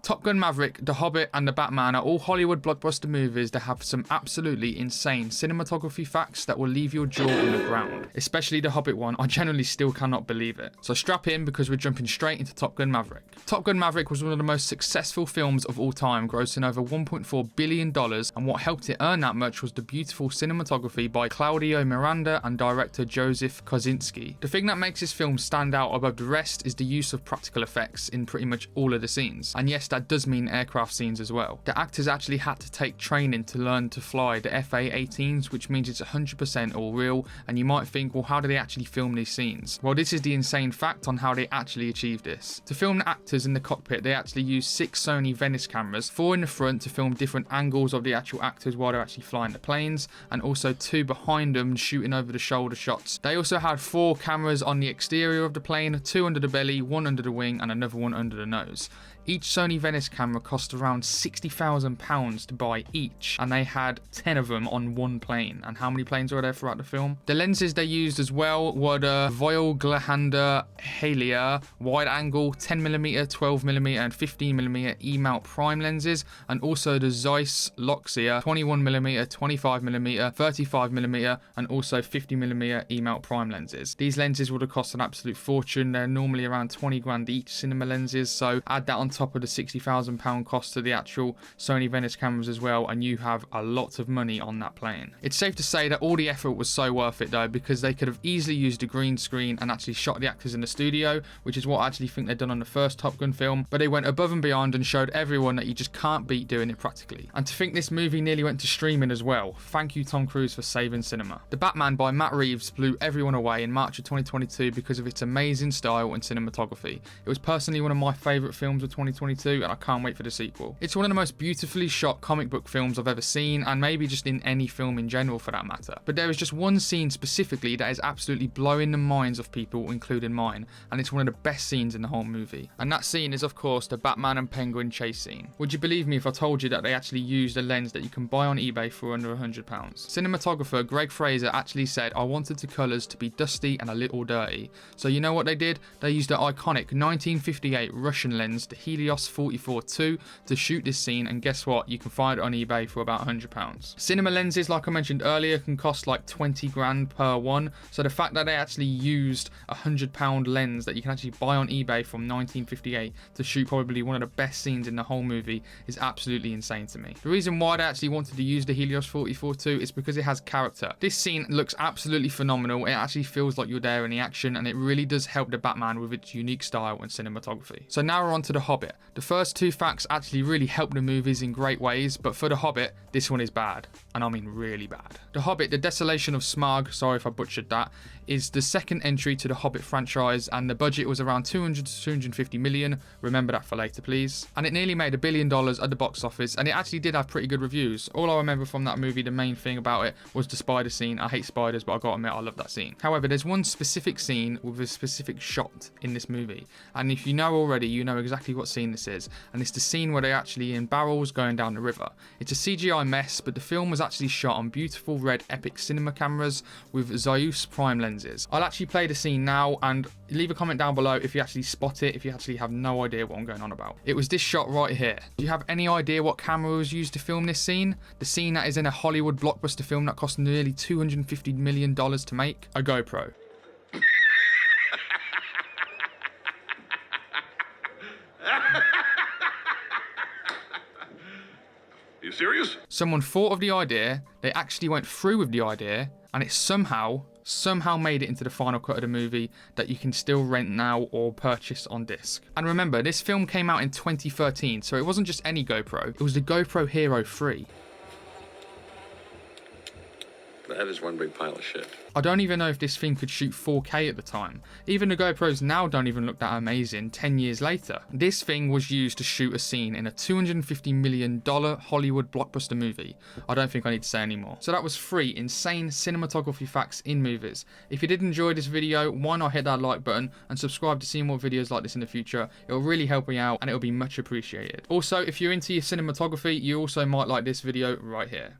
Top Gun Maverick, The Hobbit and The Batman are all Hollywood blockbuster movies that have some absolutely insane cinematography facts that will leave your jaw on the ground. Especially the Hobbit one, I genuinely still cannot believe it. So strap in because we're jumping straight into Top Gun Maverick. Top Gun Maverick was one of the most successful films of all time, grossing over $1.4 billion, and what helped it earn that much was the beautiful cinematography by Claudio Miranda and director Joseph Kosinski. The thing that makes this film stand out above the rest is the use of practical effects in pretty much all of the scenes. And yes, that does mean aircraft scenes as well. The actors actually had to take training to learn to fly the FA-18s, which means it's 100% all real, and you might think, well, how do they actually film these scenes? Well, this is the insane fact on how they actually achieved this. To film the actors in the cockpit, they actually used 6 Sony Venice cameras, 4 in the front to film different angles of the actual actors while they're actually flying the planes, and also 2 behind them shooting over the shoulder shots. They also had 4 cameras on the exterior of the plane, 2 under the belly, 1 under the wing, and another one under the nose. Each Sony Venice camera cost around £60,000 to buy each, and they had 10 of them on one plane. And how many planes were there throughout the film? The lenses they used as well were the Voigtlander Halia wide angle 10mm, 12mm, and 15mm E-mount prime lenses, and also the Zeiss Loxia 21mm, 25mm, 35mm, and also 50mm E-mount prime lenses. These lenses would have cost an absolute fortune. They're normally around 20 grand each, cinema lenses, so add that on top of the £60,000 cost to the actual Sony Venice cameras as well, and you have a lot of money on that plane. It's safe to say that all the effort was so worth it though, because they could have easily used a green screen and actually shot the actors in the studio, which is what I actually think they've done on the first Top Gun film, but they went above and beyond and showed everyone that you just can't beat doing it practically. And to think this movie nearly went to streaming as well. Thank you, Tom Cruise, for saving cinema. The Batman by Matt Reeves blew everyone away in March of 2022 because of its amazing style and cinematography. It was personally one of my favourite films of 2022, and I can't wait for the sequel. It's one of the most beautifully shot comic book films I've ever seen, and maybe just in any film in general for that matter. But there is just one scene specifically that is absolutely blowing the minds of people, including mine, and it's one of the best scenes in the whole movie. And that scene is, of course, the Batman and Penguin chase scene. Would you believe me if I told you that they actually used a lens that you can buy on eBay for under £100? Cinematographer Greg Fraser actually said, "I wanted the colours to be dusty and a little dirty." So you know what they did? They used the iconic 1958 Russian lens, the Helios 44-2, to shoot this scene, and guess what? You can find it on eBay for about £100. Cinema lenses, like I mentioned earlier, can cost like 20 grand per one, so the fact that they actually used a £100 lens that you can actually buy on eBay from 1958 to shoot probably one of the best scenes in the whole movie is absolutely insane to me. The reason why they actually wanted to use the Helios 44-2 is because it has character. This scene looks absolutely phenomenal. It actually feels like you're there in the action, and it really does help the Batman with its unique style and cinematography. So now we're on to The Hobbit. The first 2 facts actually really help the movies in great ways, but for The Hobbit, this one is bad, and I mean really bad. The Hobbit, The Desolation of Smaug, sorry if I butchered that, is the second entry to the Hobbit franchise, and the budget was around 200 to 250 million. Remember that for later, please. And it nearly made $1 billion at the box office, and it actually did have pretty good reviews. All I remember from that movie, the main thing about it was the spider scene. I hate spiders, but I gotta admit, I love that scene. However, there's one specific scene with a specific shot in this movie, and if you know already, you know exactly what scene this is, and it's the scene where they're actually in barrels going down the river. It's a CGI mess, but the film was actually shot on beautiful red epic cinema cameras with Zeiss prime lenses. I'll actually play the scene now, and leave a comment down below if you actually spot it, if you actually have no idea what I'm going on about. It was this shot right here. Do you have any idea what camera was used to film this scene? The scene that is in a Hollywood blockbuster film that cost nearly $250 million to make? A GoPro. You serious? Someone thought of the idea, they actually went through with the idea, and it somehow made it into the final cut of the movie that you can still rent now or purchase on disc. And remember, this film came out in 2013, so it wasn't just any GoPro, it was the GoPro Hero 3. That is one big pile of shit. I don't even know if this thing could shoot 4K at the time. Even the GoPros now don't even look that amazing 10 years later. This thing was used to shoot a scene in a $250 million Hollywood blockbuster movie. I don't think I need to say any more. So that was 3 insane cinematography facts in movies. If you did enjoy this video, why not hit that like button and subscribe to see more videos like this in the future. It'll really help me out and it'll be much appreciated. Also, if you're into your cinematography, you also might like this video right here.